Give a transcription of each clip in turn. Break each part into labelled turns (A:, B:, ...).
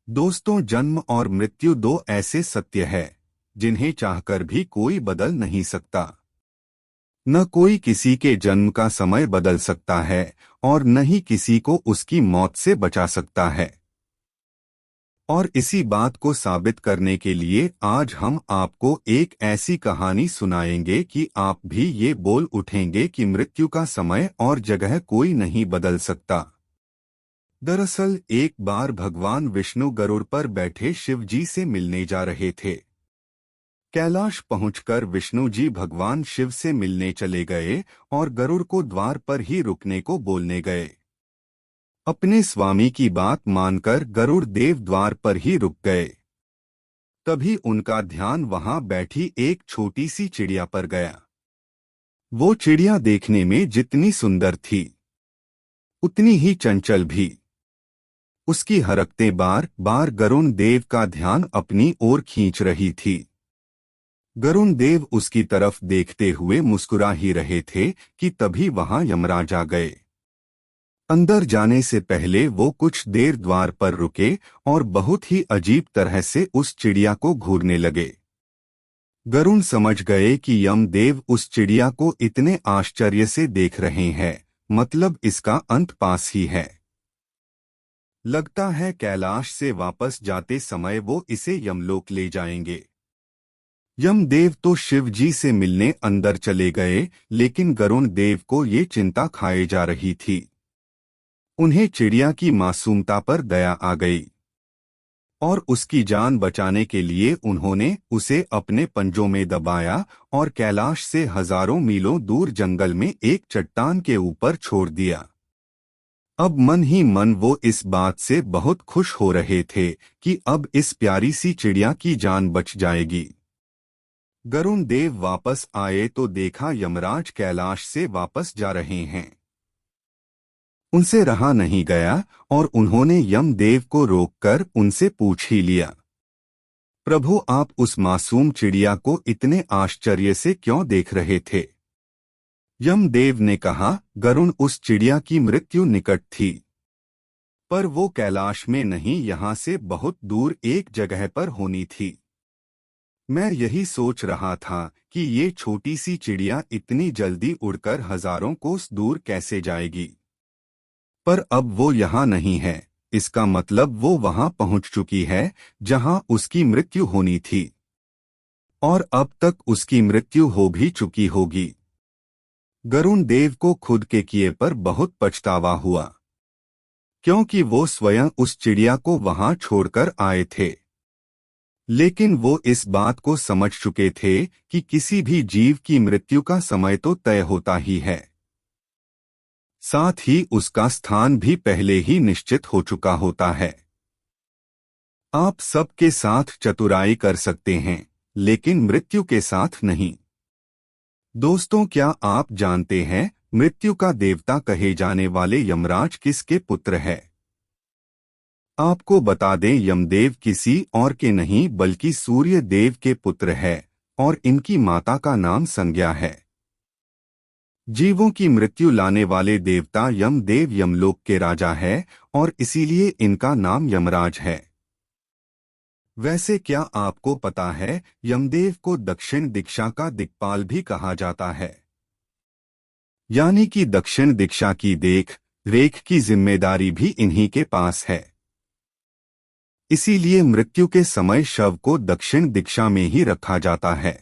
A: दोस्तों, जन्म और मृत्यु दो ऐसे सत्य है जिन्हें चाहकर भी कोई बदल नहीं सकता। न कोई किसी के जन्म का समय बदल सकता है और न ही किसी को उसकी मौत से बचा सकता है। और इसी बात को साबित करने के लिए आज हम आपको एक ऐसी कहानी सुनाएंगे कि आप भी ये बोल उठेंगे कि मृत्यु का समय और जगह कोई नहीं बदल सकता। दरअसल एक बार भगवान विष्णु गरुड़ पर बैठे शिव जी से मिलने जा रहे थे। कैलाश पहुंचकर विष्णु जी भगवान शिव से मिलने चले गए और गरुड़ को द्वार पर ही रुकने को बोलने गए। अपने स्वामी की बात मानकर गरुड़ देव द्वार पर ही रुक गए। तभी उनका ध्यान वहां बैठी एक छोटी सी चिड़िया पर गया। वो चिड़िया देखने में जितनी सुंदर थी उतनी ही चंचल भी। उसकी हरकतें बार बार गरुड़ देव का ध्यान अपनी ओर खींच रही थी। गरुड़ देव उसकी तरफ देखते हुए मुस्कुरा ही रहे थे कि तभी वहां यमराज आ गए। अंदर जाने से पहले वो कुछ देर द्वार पर रुके और बहुत ही अजीब तरह से उस चिड़िया को घूरने लगे। गरुड़ समझ गए कि यमदेव उस चिड़िया को इतने आश्चर्य से देख रहे हैं, मतलब इसका अंत पास ही है। लगता है कैलाश से वापस जाते समय वो इसे यमलोक ले जाएंगे। यमदेव तो शिव जी से मिलने अंदर चले गए, लेकिन गरुड़ देव को ये चिंता खाए जा रही थी। उन्हें चिड़िया की मासूमता पर दया आ गई और उसकी जान बचाने के लिए उन्होंने उसे अपने पंजों में दबाया और कैलाश से हजारों मीलों दूर जंगल में एक चट्टान के ऊपर छोड़ दिया। अब मन ही मन वो इस बात से बहुत खुश हो रहे थे कि अब इस प्यारी सी चिड़िया की जान बच जाएगी। गरुड़ देव वापस आए तो देखा यमराज कैलाश से वापस जा रहे हैं। उनसे रहा नहीं गया और उन्होंने यमदेव को रोककर उनसे पूछ ही लिया, प्रभु, आप उस मासूम चिड़िया को इतने आश्चर्य से क्यों देख रहे थे? यमदेव ने कहा, गरुड़, उस चिड़िया की मृत्यु निकट थी, पर वो कैलाश में नहीं, यहाँ से बहुत दूर एक जगह पर होनी थी। मैं यही सोच रहा था कि ये छोटी सी चिड़िया इतनी जल्दी उड़कर हजारों कोस दूर कैसे जाएगी, पर अब वो यहाँ नहीं है। इसका मतलब वो वहां पहुंच चुकी है जहां उसकी मृत्यु होनी थी, और अब तक उसकी मृत्यु हो भी चुकी होगी। गरुड़ देव को खुद के किए पर बहुत पछतावा हुआ, क्योंकि वो स्वयं उस चिड़िया को वहां छोड़कर आए थे। लेकिन वो इस बात को समझ चुके थे कि किसी भी जीव की मृत्यु का समय तो तय होता ही है, साथ ही उसका स्थान भी पहले ही निश्चित हो चुका होता है। आप सबके साथ चतुराई कर सकते हैं, लेकिन मृत्यु के साथ नहीं। दोस्तों, क्या आप जानते हैं मृत्यु का देवता कहे जाने वाले यमराज किसके पुत्र है? आपको बता दें, यमदेव किसी और के नहीं बल्कि सूर्य देव के पुत्र है और इनकी माता का नाम संज्ञा है। जीवों की मृत्यु लाने वाले देवता यमदेव यमलोक के राजा है और इसीलिए इनका नाम यमराज है। वैसे क्या आपको पता है यमदेव को दक्षिण दिशा का दिक्पाल भी कहा जाता है, यानी कि दक्षिण दिशा की देख रेख की जिम्मेदारी भी इन्हीं के पास है। इसीलिए मृत्यु के समय शव को दक्षिण दिशा में ही रखा जाता है।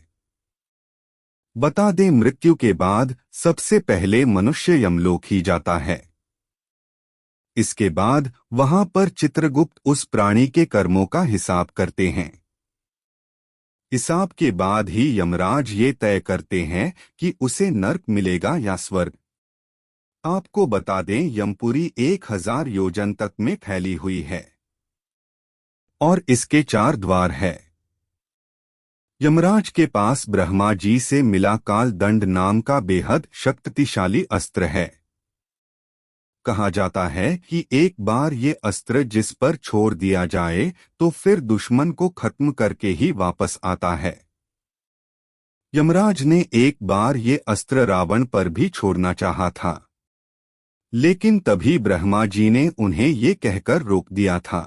A: बता दें, मृत्यु के बाद सबसे पहले मनुष्य यमलोक ही जाता है। इसके बाद वहां पर चित्रगुप्त उस प्राणी के कर्मों का हिसाब करते हैं। हिसाब के बाद ही यमराज ये तय करते हैं कि उसे नर्क मिलेगा या स्वर्ग। आपको बता दें, यमपुरी 1000 योजन तक में फैली हुई है और इसके 4 द्वार है। यमराज के पास ब्रह्मा जी से मिला काल दंड नाम का बेहद शक्तिशाली अस्त्र है। कहा जाता है कि एक बार ये अस्त्र जिस पर छोड़ दिया जाए तो फिर दुश्मन को खत्म करके ही वापस आता है। यमराज ने एक बार ये अस्त्र रावण पर भी छोड़ना चाहा था, लेकिन तभी ब्रह्मा जी ने उन्हें ये कहकर रोक दिया था,